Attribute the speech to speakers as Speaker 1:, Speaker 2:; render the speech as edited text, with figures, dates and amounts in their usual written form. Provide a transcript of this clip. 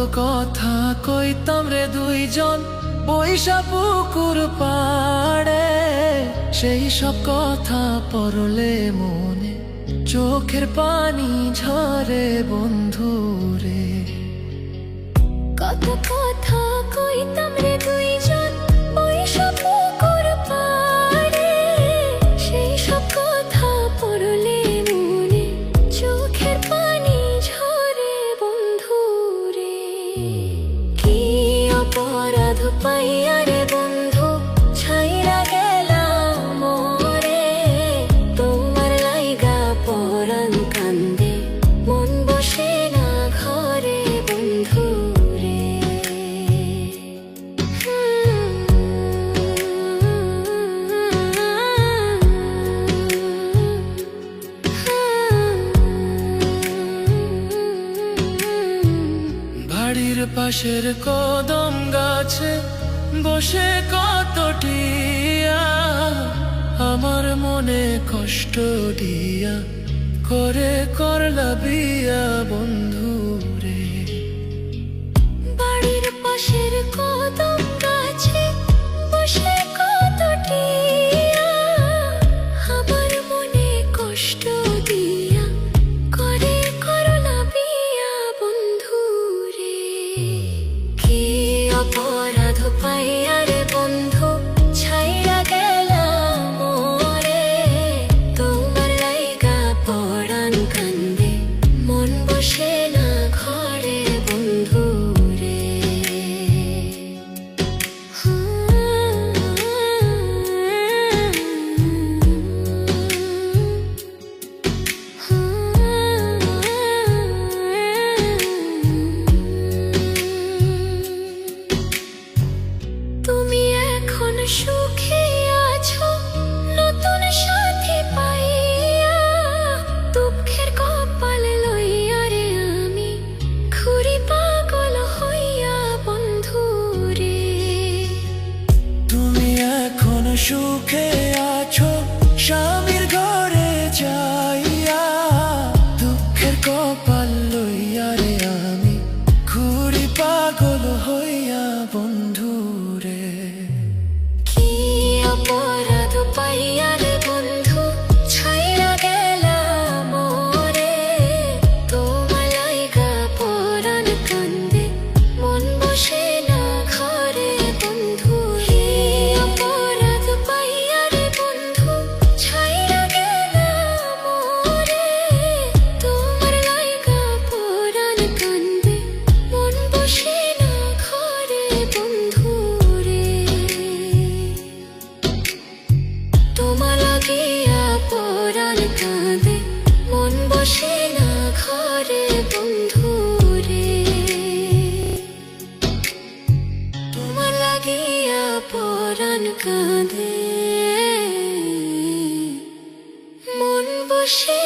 Speaker 1: কথা কইতাম রে দুইজন বৈশা পুকুর পাড়ে, সেই সব কথা পড়লে মনে চোখের পানি ঝরে বন্ধু রে।
Speaker 2: কত কথা কইতাম রে দুইজন বৈশা পুকুর পাড়ে, সেই সব কথা পড়লে মনে চোখের পানি ঝরে বন্ধু রে। কি অপরাধ পাইয়া রে বন্ধু ছাইরা গেলাম মোরে, তোমার লাইগা পরাণ কান্দে মন বসে না ঘরে বন্ধু রে।
Speaker 1: বাড়ির পাশের কদম গাছে বসে কত টিয়া, আমার মনে কষ্ট দিয়া করে করলা বিয়া বন্ধু রে।
Speaker 2: বাড়ির পাশের কদম গাছে বসে কত টিয়া, আমার মনে কষ্ট দিয়া করে করলা বিয়া বন্ধু রে। কি অপরাধ পাইয়া রে বন্ধু ছাইরা গেলাম মোরে, তোমার লাইগা পরাণ কান্দে মন বসে না ঘরে বন্ধু রে। তুমি এখন সুখে আছো নতুন সাথী পাইয়া, দুঃখের কপাল লইয়া রে আমি ঘুরি পাগল হইয়া বন্ধু রে।
Speaker 1: তুমি এখন সুখে আছো স্বামীর ঘরে যাইয়া, দুঃখের কপাল লইয়া রে আমি ঘুরি পাগল হইয়া বন্ধু রে।
Speaker 2: কি অপরাধ পাইয়া রে বন্ধু ছাইরা গেলাম মোরে, তোমার লাইগা পরাণ কান্দে মন বসে না ঘরে বন্ধু রে। অপরাধ পাইয়া রে বন্ধু ছাইরা গেলাম মোরে, তোমার লাইগা পরাণ কান্দে মন বসে না ঘরে বন্ধু রে। তোমার লাগিয়া পরাণ কাঁদে মন বসে না ঘরে বন্ধু রে। তোমার লাগিয়া পরাণ কাঁদে মন বসে